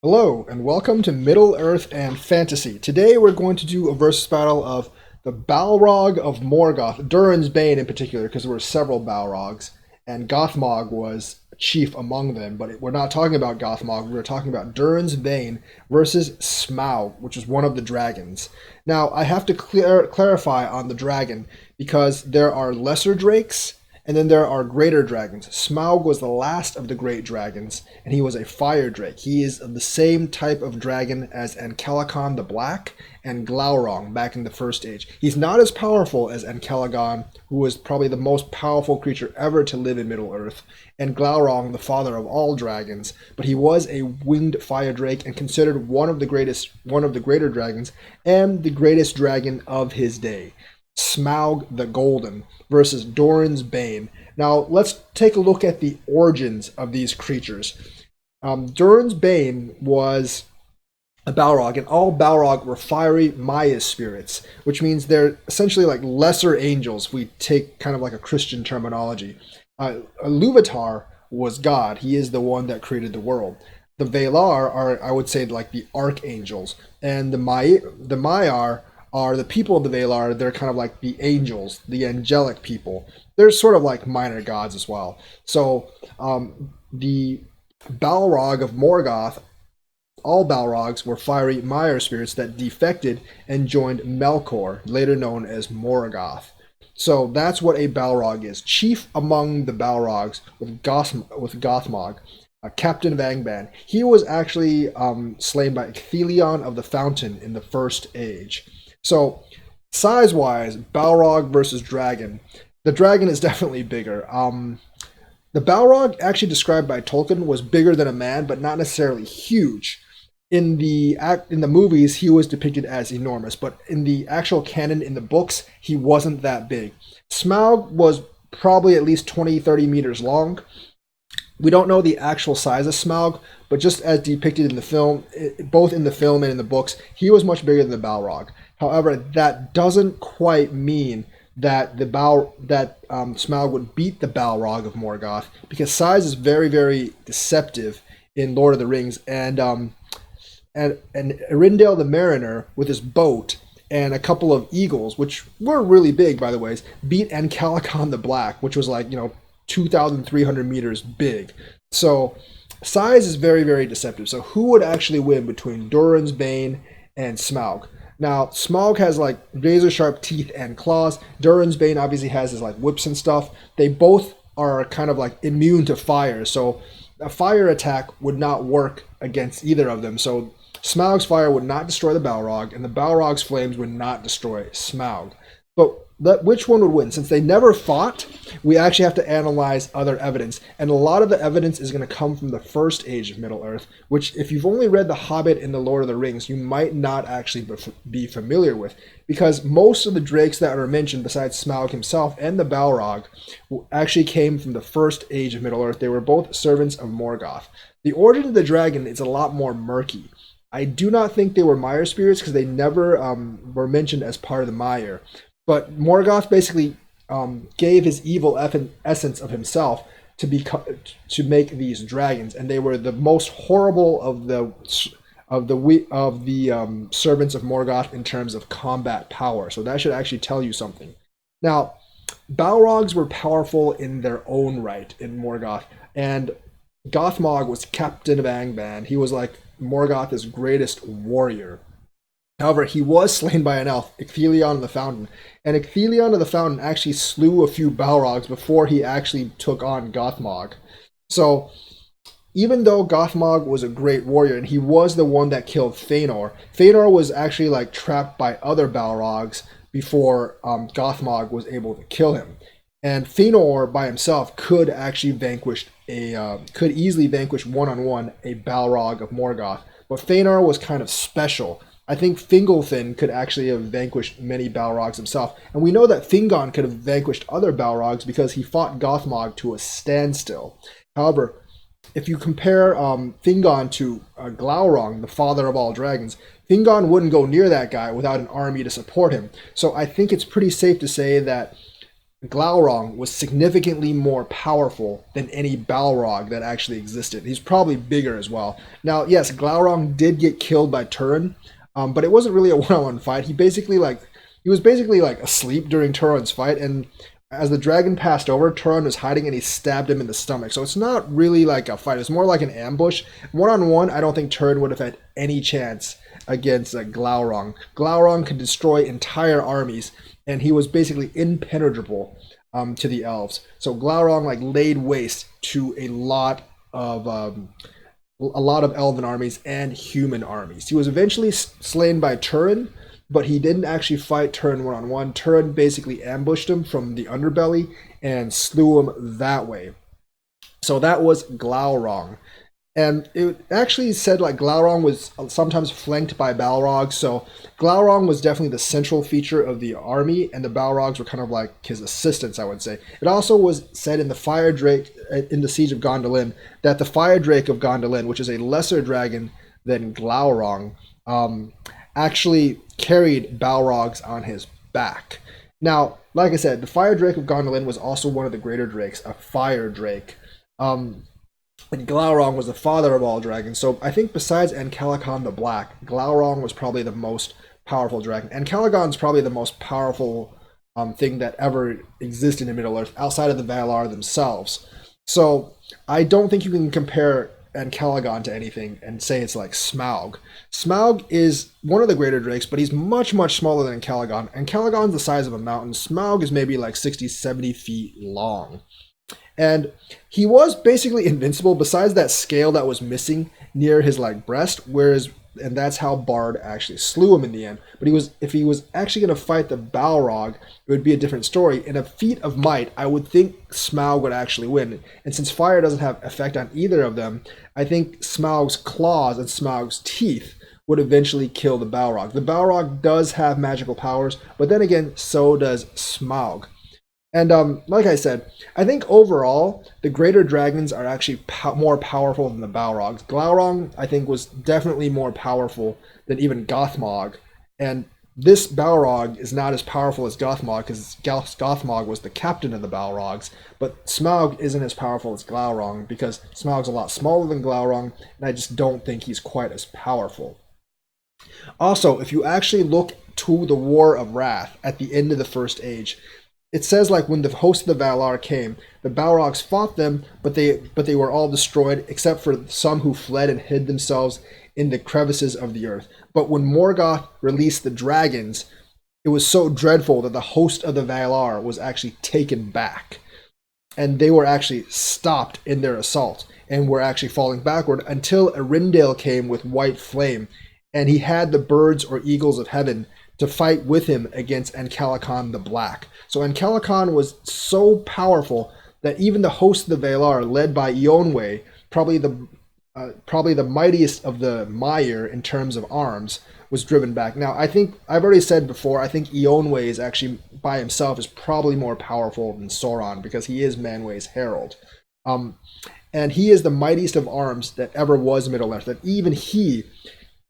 Hello, and welcome to Middle-earth and Fantasy. Today we're going to do a versus battle of the Balrog of Morgoth, Durin's Bane in particular, because there were several Balrogs, and Gothmog was chief among them, but we're not talking about Gothmog, we're talking about Durin's Bane versus Smaug, which is one of the dragons. Now, I have to clarify on the dragon, because there are lesser drakes, and then there are greater dragons. Smaug was the last of the great dragons, and he was a fire drake. He is of the same type of dragon as Ancalagon the Black and Glaurung back in the First Age. He's not as powerful as Ancalagon, who was probably the most powerful creature ever to live in Middle-earth, and Glaurung, the father of all dragons, but he was a winged fire drake and considered one of the greater dragons, and the greatest dragon of his day. Smaug the Golden versus Durin's Bane. Now, let's take a look at the origins of these creatures. Durin's Bane was a Balrog, and all Balrog were fiery Maya spirits, which means they're essentially like lesser angels, if we take kind of like a Christian terminology. Iluvatar was God. He is the one that created the world. The Valar are, I would say, like the archangels, and the Maiar are the people of the Valar. They're kind of like the angels, the angelic people. They're sort of like minor gods as well. So the Balrog of Morgoth, all Balrogs were fiery Maiar spirits that defected and joined Melkor, later known as Morgoth. So that's what a Balrog is. Chief among the Balrogs with Gothmog, Captain of Angband. He was actually slain by Ecthelion of the Fountain in the First Age. So, size-wise, Balrog versus Dragon. The dragon is definitely bigger. The Balrog, actually described by Tolkien, was bigger than a man, but not necessarily huge. In the movies, he was depicted as enormous, but in the actual canon, in the books, he wasn't that big. Smaug was probably at least 20, 30 meters long. We don't know the actual size of Smaug, but just as depicted in the film, both in the film and in the books, he was much bigger than the Balrog. However, that doesn't quite mean that Smaug would beat the Balrog of Morgoth, because size is very, very deceptive in Lord of the Rings, and Erindale the Mariner with his boat and a couple of eagles, which were really big, by the way, beat Ancalagon the Black, which was like 2,300 meters big. So size is very, very deceptive. So who would actually win between Durin's Bane and Smaug? Now, Smaug has like razor sharp teeth and claws. Durin's Bane obviously has his like whips and stuff. They both are kind of like immune to fire. So a fire attack would not work against either of them. So Smaug's fire would not destroy the Balrog, and the Balrog's flames would not destroy Smaug. But which one would win? Since they never fought, we actually have to analyze other evidence. And a lot of the evidence is going to come from the First Age of Middle-earth, which if you've only read The Hobbit and The Lord of the Rings, you might not actually be familiar with. Because most of the drakes that are mentioned, besides Smaug himself and the Balrog, actually came from the First Age of Middle-earth. They were both servants of Morgoth. The origin of the dragon is a lot more murky. I do not think they were Maiar spirits because they never were mentioned as part of the Maiar. But Morgoth basically gave his evil essence of himself to make these dragons, and they were the most horrible of the servants of Morgoth in terms of combat power. So that should actually tell you something. Now, Balrogs were powerful in their own right in Morgoth, and Gothmog was captain of Angband. He was like Morgoth's greatest warrior. However, he was slain by an elf, Ecthelion of the Fountain, and Ecthelion of the Fountain actually slew a few Balrogs before he actually took on Gothmog. So, even though Gothmog was a great warrior, and he was the one that killed Fëanor, Fëanor was actually like trapped by other Balrogs before Gothmog was able to kill him. And Fëanor by himself could actually could easily vanquish one-on-one a Balrog of Morgoth, but Fëanor was kind of special. I think Fingolfin could actually have vanquished many Balrogs himself. And we know that Fingon could have vanquished other Balrogs because he fought Gothmog to a standstill. However, if you compare Fingon to Glaurung, the father of all dragons, Fingon wouldn't go near that guy without an army to support him. So I think it's pretty safe to say that Glaurung was significantly more powerful than any Balrog that actually existed. He's probably bigger as well. Now, yes, Glaurung did get killed by Turin, but it wasn't really a one-on-one fight. He was basically like asleep during Turin's fight, and as the dragon passed over, Turin was hiding and he stabbed him in the stomach. So it's not really like a fight. It's more like an ambush. One-on-one, I don't think Turin would have had any chance against Glaurung. Glaurung could destroy entire armies, and he was basically impenetrable to the elves. So Glaurung like laid waste to a lot of elven armies and human armies. He was eventually slain by Turin, but he didn't actually fight Turin one on one. Turin basically ambushed him from the underbelly and slew him that way. So that was Glaurung. And it actually said like Glaurung was sometimes flanked by Balrogs, so Glaurung was definitely the central feature of the army, and the Balrogs were kind of like his assistants, I would say. It also was said in the Fire Drake in the Siege of Gondolin that the Fire Drake of Gondolin, which is a lesser dragon than Glaurung, actually carried Balrogs on his back. Now, like I said, the Fire Drake of Gondolin was also one of the greater drakes, a fire drake. And Glaurung was the father of all dragons. So I think besides Ancalagon the Black, Glaurung was probably the most powerful dragon. Ancalagon's probably the most powerful thing that ever existed in Middle-earth outside of the Valar themselves. So I don't think you can compare Ancalagon to anything and say it's like Smaug. Smaug is one of the greater drakes, but he's much, much smaller than Ancalagon. Ancalagon's the size of a mountain. Smaug is maybe like 60, 70 feet long. And he was basically invincible besides that scale that was missing near his like breast, and that's how Bard actually slew him in the end. But if he was actually going to fight the Balrog, it would be a different story. In a feat of might, I would think Smaug would actually win. And since fire doesn't have effect on either of them, I think Smaug's claws and Smaug's teeth would eventually kill the Balrog. The Balrog does have magical powers, but then again, so does Smaug. And like I said, I think overall, the greater dragons are actually more powerful than the Balrogs. Glaurung, I think, was definitely more powerful than even Gothmog. And this Balrog is not as powerful as Gothmog, because Gothmog was the captain of the Balrogs. But Smaug isn't as powerful as Glaurung, because Smaug's a lot smaller than Glaurung, and I just don't think he's quite as powerful. Also, if you actually look to the War of Wrath at the end of the First Age, it says like when the host of the Valar came, the Balrogs fought them, but they were all destroyed except for some who fled and hid themselves in the crevices of the earth. But when Morgoth released the dragons, it was so dreadful that the host of the Valar was actually taken back, and they were actually stopped in their assault and were actually falling backward until Arindale came with white flame, and he had the birds or eagles of heaven to fight with him against Ancalagon the Black. So Ancalagon was so powerful that even the host of the Valar, led by Eonwe, probably the mightiest of the Maiar in terms of arms, was driven back. Now, I think I've already said before, I think Eonwe is actually by himself is probably more powerful than Sauron because he is Manwë's herald. And he is the mightiest of arms that ever was Middle-earth. That even he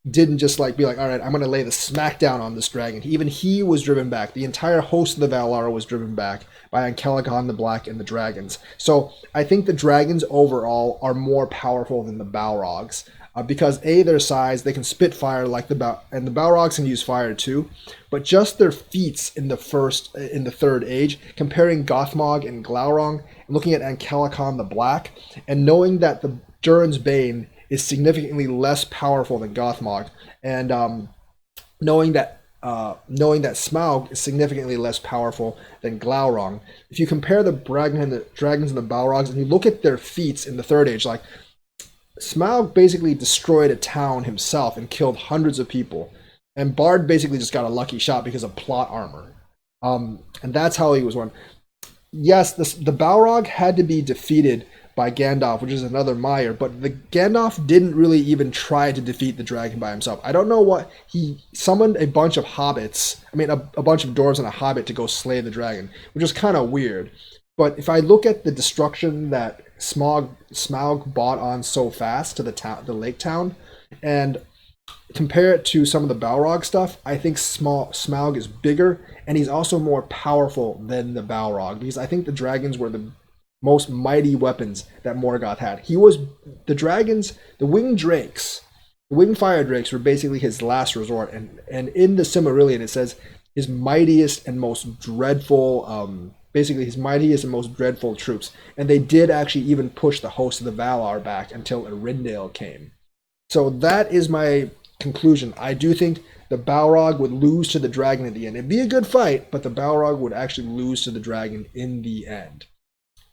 didn't just like be like, all right, I'm going to lay the smackdown on this dragon. Even he was driven back. The entire host of the Valar was driven back by Ancalagon the Black and the dragons. So I think the dragons overall are more powerful than the Balrogs because A, their size, they can spit fire like and the Balrogs can use fire too. But just their feats in the third age, comparing Gothmog and Glaurung, and looking at Ancalagon the Black, and knowing that the Durin's Bane is significantly less powerful than Gothmog, and knowing that Smaug is significantly less powerful than Glaurung. If you compare the dragons and the Balrogs, and you look at their feats in the Third Age, like Smaug basically destroyed a town himself and killed hundreds of people, and Bard basically just got a lucky shot because of plot armor, and that's how he was won. Yes, the Balrog had to be defeated by Gandalf, which is another Maiar, but the Gandalf didn't really even try to defeat the dragon by himself. I don't know what he summoned a bunch of hobbits. I mean, a bunch of dwarves and a hobbit to go slay the dragon, which is kind of weird. But if I look at the destruction that Smaug brought on so fast to the lake town, and compare it to some of the Balrog stuff, I think Smaug is bigger, and he's also more powerful than the Balrog, because I think the dragons were the most mighty weapons that Morgoth had. He was the dragons, the winged drakes, the winged fire drakes were basically his last resort, and in the Silmarillion it says his mightiest and most dreadful, basically his mightiest and most dreadful troops, and they did actually even push the host of the Valar back until Arendelle came. So that is my conclusion. I do think the Balrog would lose to the dragon at the end. It'd be a good fight, but the Balrog would actually lose to the dragon in the end.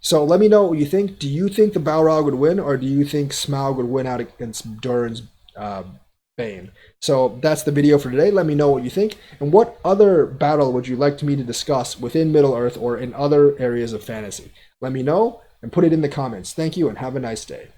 So let me know what you think. Do you think the Balrog would win, or do you think Smaug would win out against Durin's Bane? So that's the video for today. Let me know what you think. And what other battle would you like me to discuss within Middle-earth or in other areas of fantasy? Let me know and put it in the comments. Thank you and have a nice day.